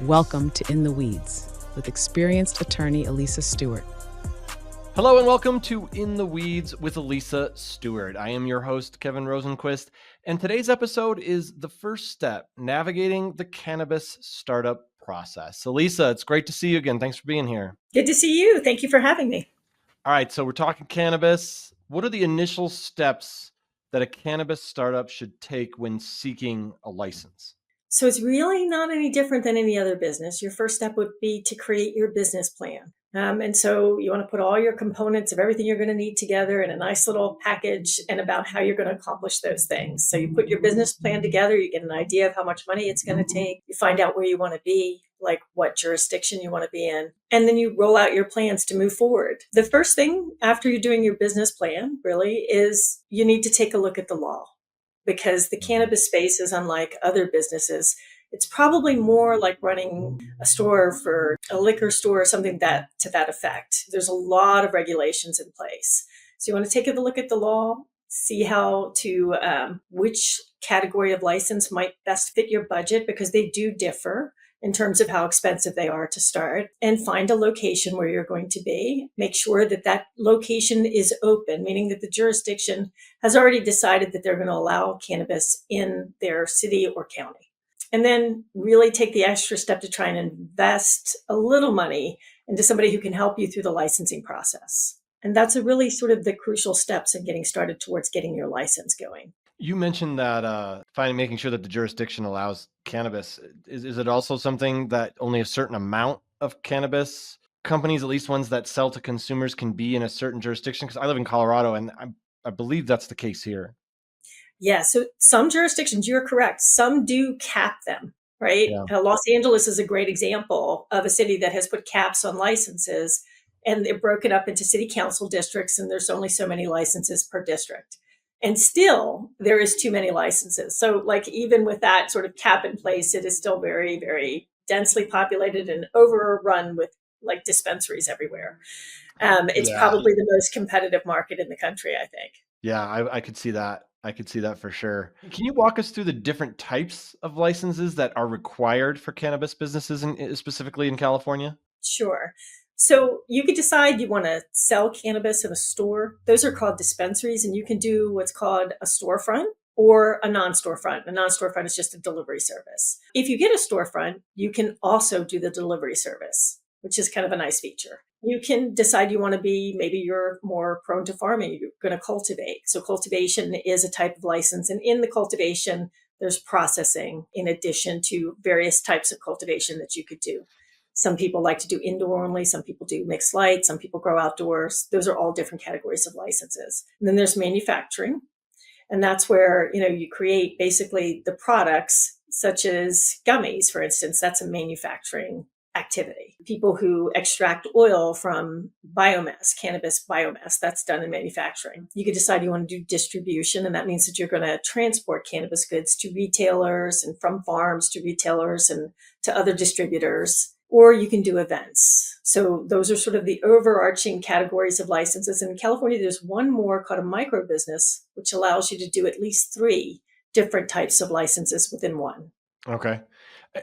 Welcome to In the Weeds with experienced attorney Elisa Stewart. Hello and welcome to In the Weeds with Elisa Stewart. I am your host, Kevin Rosenquist, and today's episode is the first step, navigating the cannabis startup process. Elisa, it's great to see you again. Thanks for being here. Good to see you. Thank you for having me. All right, so we're talking cannabis. What are the initial steps that a cannabis startup should take when seeking a license? So it's really not any different than any other business. Your first step would be to create your business plan. And so you want to put all your components of everything you're going to need together in a nice little package and about how you're going to accomplish those things. So you put your business plan together, you get an idea of how much money it's going to take, you find out where you want to be, like what jurisdiction you want to be in, and then you roll out your plans to move forward. The first thing after you're doing your business plan really is you need to take a look at the law, because the cannabis space is unlike other businesses. It's probably more like running a store for a liquor store or something that to that effect. There's a lot of regulations in place. So you want to take a look at the law, see how to, which category of license might best fit your budget, because they do differ in terms of how expensive they are to start, and find a location where you're going to be. Make sure that that location is open, meaning that the jurisdiction has already decided that they're going to allow cannabis in their city or county. And then really take the extra step to try and invest a little money into somebody who can help you through the licensing process. And that's a really sort of the crucial steps in getting started towards getting your license going. You mentioned that making sure that the jurisdiction allows cannabis. Is it also something that only a certain amount of cannabis companies, at least ones that sell to consumers, can be in a certain jurisdiction? Because I live in Colorado, and I believe that's the case here. Yeah, so some jurisdictions, you're correct. Some do cap them, right? Yeah. Los Angeles is a great example of a city that has put caps on licenses, and they're broken up into city council districts, and there's only so many licenses per district. And still, there is too many licenses. So like even with that sort of cap in place, it is still very, very densely populated and overrun with like dispensaries everywhere. It's probably the most competitive market in the country, I think. Yeah, I could see that. I could see that for sure. Can you walk us through the different types of licenses that are required for cannabis businesses, specifically in California? Sure. So you could decide you want to sell cannabis in a store. Those are called dispensaries, and you can do what's called a storefront or a non-storefront. A non-storefront is just a delivery service. If you get a storefront, you can also do the delivery service, which is kind of a nice feature. You can decide you want to be, maybe you're more prone to farming, you're going to cultivate. So cultivation is a type of license. And in the cultivation, there's processing in addition to various types of cultivation that you could do. Some people like to do indoor only. Some people do mixed light. Some people grow outdoors. Those are all different categories of licenses. And then there's manufacturing. And that's where, you create basically the products, such as gummies, for instance. That's a manufacturing activity. People who extract oil from biomass, cannabis biomass, that's done in manufacturing. You could decide you want to do distribution, and that means that you're going to transport cannabis goods to retailers and from farms to retailers and to other distributors. Or you can do events. So those are sort of the overarching categories of licenses. And in California, there's one more called a micro business, which allows you to do at least 3 different types of licenses within one. Okay.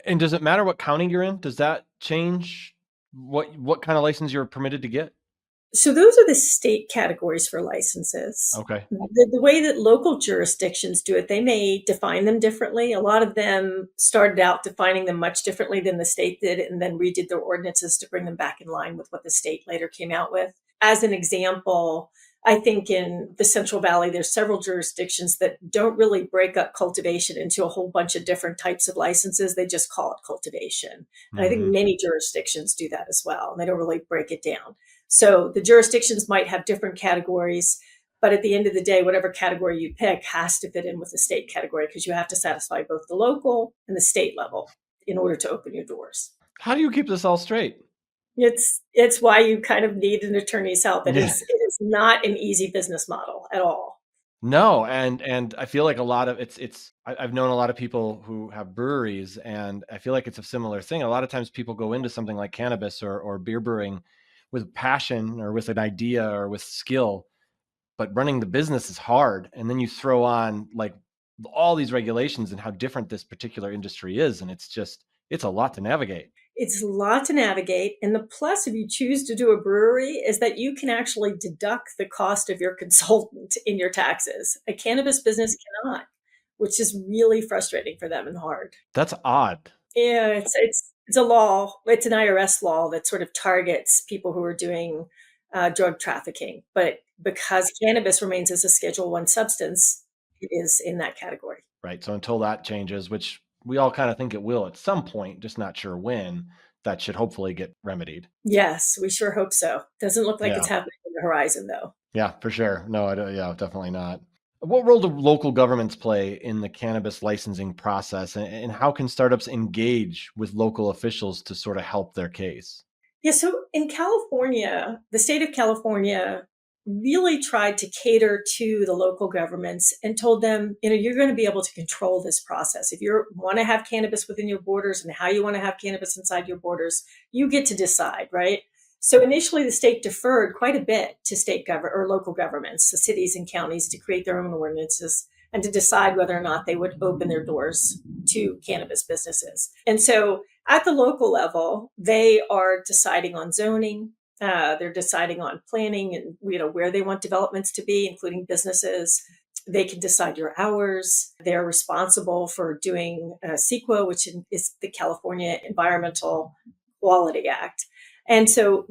And does it matter what county you're in? Does that change what kind of license you're permitted to get? So those are the state categories for licenses. Okay. The way that local jurisdictions do it, they may define them differently. A lot of them started out defining them much differently than the state did, and then redid their ordinances to bring them back in line with what the state later came out with. As an example, I think in the Central Valley, there's several jurisdictions that don't really break up cultivation into a whole bunch of different types of licenses. They just call it cultivation. And I think many jurisdictions do that as well. And they don't really break it down. So the jurisdictions might have different categories, but at the end of the day, whatever category you pick has to fit in with the state category, because you have to satisfy both the local and the state level in order to open your doors. How do you keep this all straight? It's why you kind of need an attorney's help. It is not an easy business model at all. No, and I feel like a lot of I've known a lot of people who have breweries, and I feel like it's a similar thing. A lot of times people go into something like cannabis or beer brewing with passion or with an idea or with skill, but running the business is hard. And then you throw on like all these regulations and how different this particular industry is, and it's It's a lot to navigate. It's a lot to navigate. And the plus, if you choose to do a brewery, is that you can actually deduct the cost of your consultant in your taxes. A cannabis business cannot, which is really frustrating for them and hard. That's odd. Yeah, it's a law. It's an IRS law that sort of targets people who are doing drug trafficking. But because cannabis remains as a Schedule One substance, it is in that category. Right. So until that changes, which we all kind of think it will at some point, just not sure when, that should hopefully get remedied. Yes, we sure hope so. Doesn't look like Yeah. it's happening on the horizon, though. Yeah, for sure. No, I don't, yeah, definitely not. What role do local governments play in the cannabis licensing process, and how can startups engage with local officials to sort of help their case? Yeah, so in California, the state of California really tried to cater to the local governments and told them, you're going to be able to control this process. If you want to have cannabis within your borders and how you want to have cannabis inside your borders, you get to decide, right? So initially, the state deferred quite a bit to state government or local governments, the cities and counties, to create their own ordinances and to decide whether or not they would open their doors to cannabis businesses. And so at the local level, they are deciding on zoning. They're deciding on planning and where they want developments to be, including businesses. They can decide your hours. They're responsible for doing CEQA, which is the California Environmental Quality Act. And so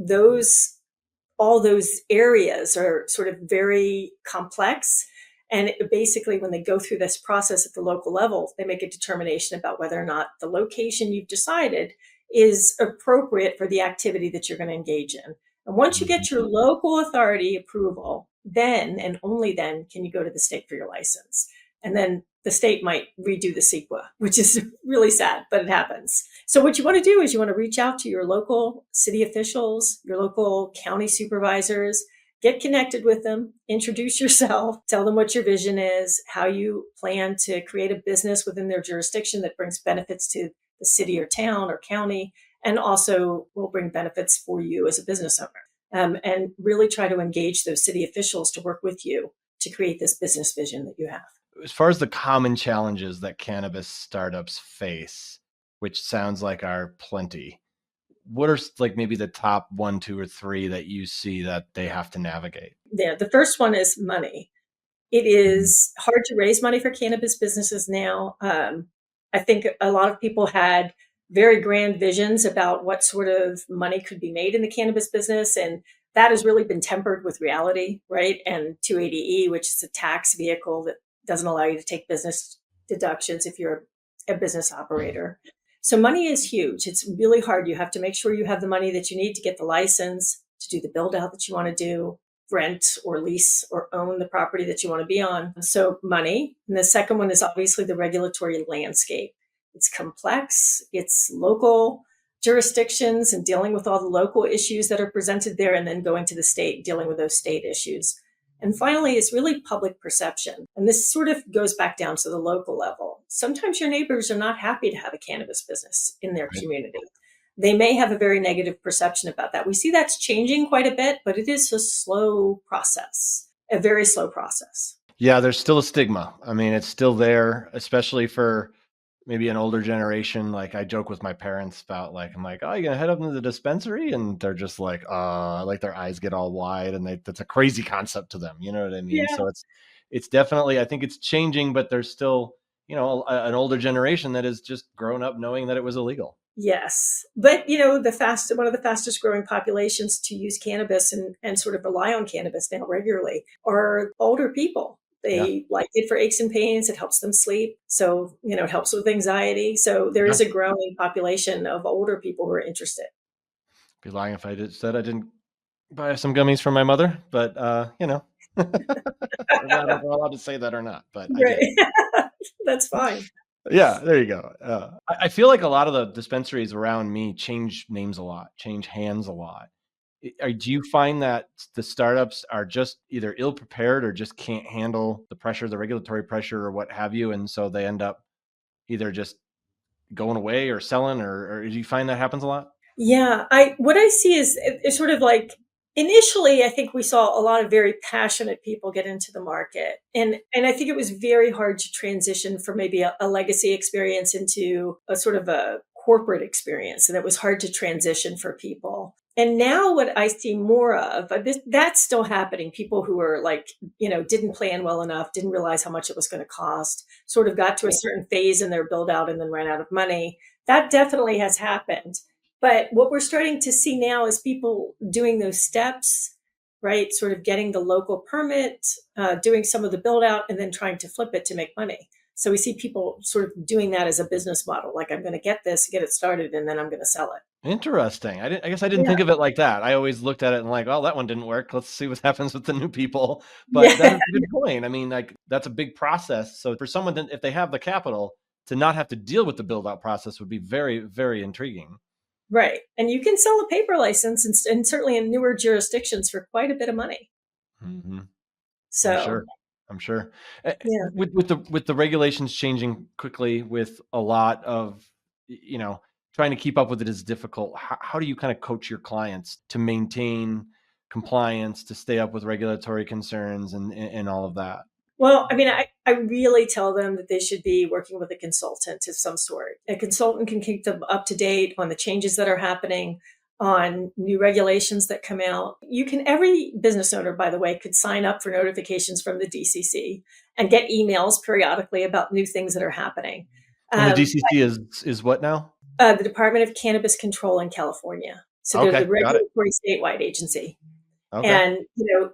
all those areas are sort of very complex. And basically, when they go through this process at the local level, they make a determination about whether or not the location you've decided is appropriate for the activity that you're going to engage in. And once you get your local authority approval, then and only then can you go to the state for your license. And then the state might redo the CEQA, which is really sad, but it happens. So what you want to do is you want to reach out to your local city officials, your local county supervisors, get connected with them, introduce yourself, tell them what your vision is, how you plan to create a business within their jurisdiction that brings benefits to the city or town or county, and also will bring benefits for you as a business owner. And really try to engage those city officials to work with you to create this business vision that you have. As far as the common challenges that cannabis startups face, which sounds like are plenty, what are like maybe the top 1, 2, or 3 that you see that they have to navigate? Yeah, the first one is money. It is hard to raise money for cannabis businesses now. I think a lot of people had very grand visions about what sort of money could be made in the cannabis business. And that has really been tempered with reality, right? And 280E, which is a tax vehicle that doesn't allow you to take business deductions if you're a business operator. So money is huge. It's really hard. You have to make sure you have the money that you need to get the license, to do the build out that you want to do, rent or lease or own the property that you want to be on. So money. And the second one is obviously the regulatory landscape. It's complex. It's local jurisdictions and dealing with all the local issues that are presented there, and then going to the state, dealing with those state issues. And finally, it's really public perception. And this sort of goes back down to the local level. Sometimes your neighbors are not happy to have a cannabis business in their community. They may have a very negative perception about that. We see that's changing quite a bit, but it is a slow process, a very slow process. Yeah, there's still a stigma. I mean, it's still there, especially for maybe an older generation. Like I joke with my parents about I'm like, oh, you gonna head up into the dispensary? And they're just like their eyes get all wide, and that's a crazy concept to them. You know what I mean? Yeah. So it's definitely, I think it's changing, but there's still, an older generation that has just grown up knowing that it was illegal. Yes. But, one of the fastest growing populations to use cannabis and sort of rely on cannabis now regularly are older people. They like it for aches and pains. It helps them sleep. So, it helps with anxiety. So there is a growing population of older people who are interested. Be lying if I said I didn't buy some gummies for my mother, but, I don't know if I'm allowed to say that or not, but I did. That's fine. Yeah, there you go. I feel like a lot of the dispensaries around me change names a lot, change hands a lot. Do you find that the startups are just either ill prepared or just can't handle the pressure, the regulatory pressure, or what have you, and so they end up either just going away or selling, or do you find that happens a lot? Yeah, what I see is it's sort of like initially, I think we saw a lot of very passionate people get into the market, and I think it was very hard to transition from maybe a legacy experience into a sort of a corporate experience, and it was hard to transition for people. And now what I see more of, that's still happening. People who are like, didn't plan well enough, didn't realize how much it was going to cost, sort of got to a certain phase in their build out and then ran out of money. That definitely has happened. But what we're starting to see now is people doing those steps, right? Sort of getting the local permit, doing some of the build out, and then trying to flip it to make money. So we see people sort of doing that as a business model. Like, I'm going to get it started, and then I'm going to sell it. Interesting. I guess I didn't think of it like that. I always looked at it and like, oh, that one didn't work. Let's see what happens with the new people. But that is a good point. I mean, like, that's a big process. So for someone, if they have the capital, to not have to deal with the build out process would be very, very intriguing. Right. And you can sell a paper license and certainly in newer jurisdictions for quite a bit of money. Mm-hmm. So I'm sure. Yeah. With the regulations changing quickly, with a lot of, trying to keep up with it is difficult. How do you kind of coach your clients to maintain compliance, to stay up with regulatory concerns and all of that? Well, I mean, I really tell them that they should be working with a consultant of some sort. A consultant can keep them up to date on the changes that are happening, on new regulations that come out. Every business owner, by the way, could sign up for notifications from the DCC and get emails periodically about new things that are happening. And the DCC is what now? The Department of Cannabis Control in California. So they're the regulatory statewide agency. Okay. And,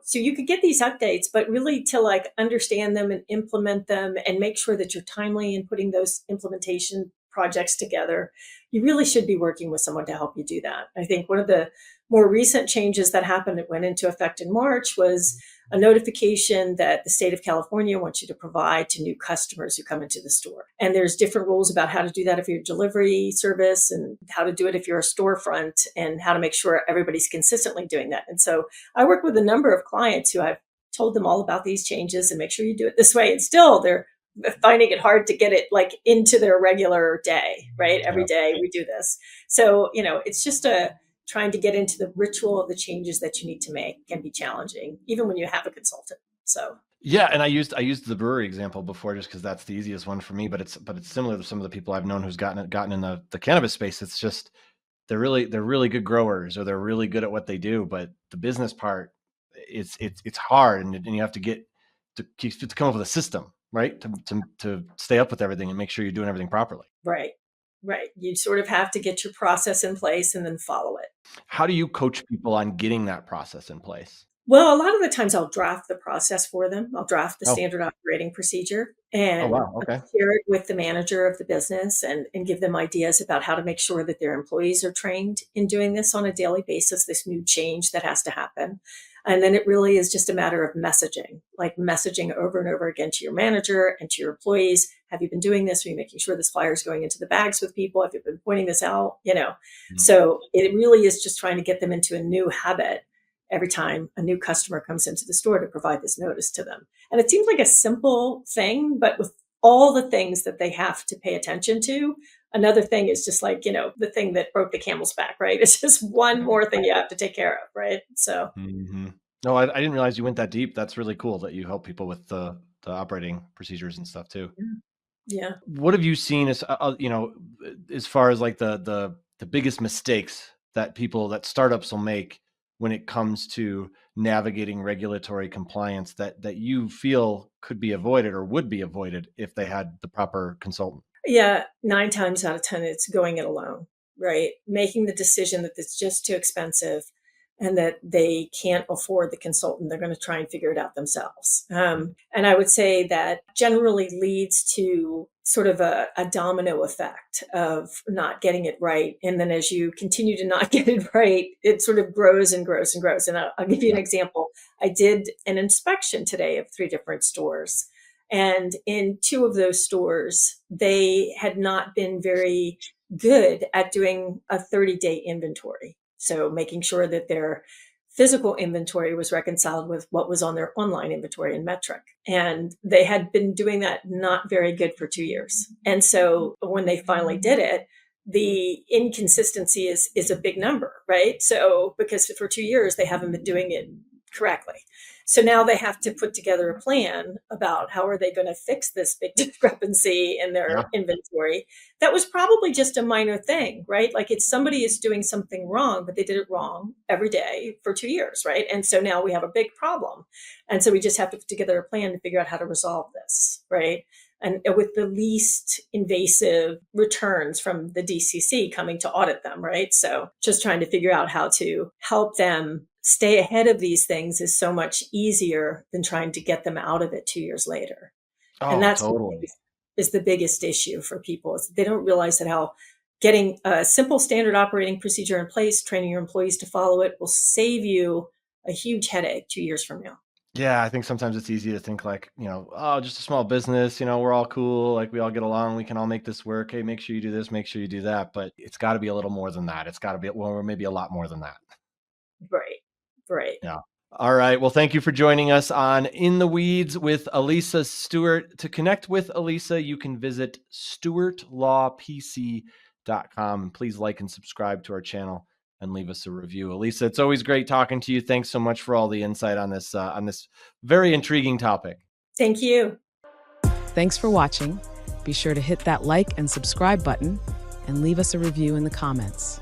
so you could get these updates, but really to like understand them and implement them and make sure that you're timely in putting those implementation projects together, you really should be working with someone to help you do that. I think one of the more recent changes that happened that went into effect in March was a notification that the state of California wants you to provide to new customers who come into the store. And there's different rules about how to do that if you're a delivery service, and how to do it if you're a storefront, and how to make sure everybody's consistently doing that. And so I work with a number of clients who I've told them all about these changes and make sure you do it this way. And still they're finding it hard to get it like into their regular day, right? Every day we do this. So, it's just trying to get into the ritual of the changes that you need to make can be challenging, even when you have a consultant. So yeah, and I used the brewery example before just because that's the easiest one for me. But it's similar to some of the people I've known who's gotten in the cannabis space. It's just they're really good growers, or they're really good at what they do, but the business part, it's hard, and you have to get to come up with a system, right, to stay up with everything and make sure you're doing everything properly. Right. You sort of have to get your process in place and then follow it. How do you coach people on getting that process in place? Well, a lot of the times I'll draft the process for them. I'll draft the standard operating procedure and share it with the manager of the business and give them ideas about how to make sure that their employees are trained in doing this on a daily basis, this new change that has to happen. And then it really is just a matter of messaging, like messaging over and over again to your manager and to your employees. Have you been doing this? Are you making sure this flyer is going into the bags with people? Have you been pointing this out? Mm-hmm. So it really is just trying to get them into a new habit every time a new customer comes into the store to provide this notice to them. And it seems like a simple thing, but with all the things that they have to pay attention to, another thing is just like, the thing that broke the camel's back, right? It's just one more thing you have to take care of, right? So. Mm-hmm. No, I didn't realize you went that deep. That's really cool that you help people with the operating procedures and stuff too. Yeah. What have you seen as, as far as like the biggest mistakes that startups will make when it comes to navigating regulatory compliance that you feel could be avoided or would be avoided if they had the proper consultant? Yeah. 9 times out of 10, it's going it alone, right? Making the decision that it's just too expensive and that they can't afford the consultant. They're going to try and figure it out themselves. And I would say that generally leads to sort of a domino effect of not getting it right. And then as you continue to not get it right, it sort of grows and grows and grows. And I'll give you an example. I did an inspection today of 3 different stores. And in 2 of those stores, they had not been very good at doing a 30-day inventory. So making sure that their physical inventory was reconciled with what was on their online inventory and metric. And they had been doing that not very good for 2 years. And so when they finally did it, the inconsistency is a big number, right? So because for 2 years, they haven't been doing it correctly. So now they have to put together a plan about how are they going to fix this big discrepancy in Yeah. their inventory. That was probably just a minor thing, right? Like it's somebody is doing something wrong, but they did it wrong every day for 2 years, right? And so now we have a big problem. And so we just have to put together a plan to figure out how to resolve this, right? And with the least invasive returns from the DCC coming to audit them, right? So just trying to figure out how to help them stay ahead of these things is so much easier than trying to get them out of it 2 years later. And Oh, that's totally. is the biggest issue for people is they don't realize that how getting a simple standard operating procedure in place, training your employees to follow it will save you a huge headache 2 years from now. Yeah, I think sometimes it's easy to think like, oh, just a small business, we're all cool, like we all get along, we can all make this work. Hey, make sure you do this, make sure you do that. But it's got to be a little more than that. It's got to be, well, maybe a lot more than that. Right. Right. Yeah. All right. Well, thank you for joining us on In the Weeds with Elisa Stewart. To connect with Elisa, you can visit stewartlawpc.com. And please like and subscribe to our channel and leave us a review. Elisa, it's always great talking to you. Thanks so much for all the insight on this very intriguing topic. Thank you. Thanks for watching. Be sure to hit that like and subscribe button and leave us a review in the comments.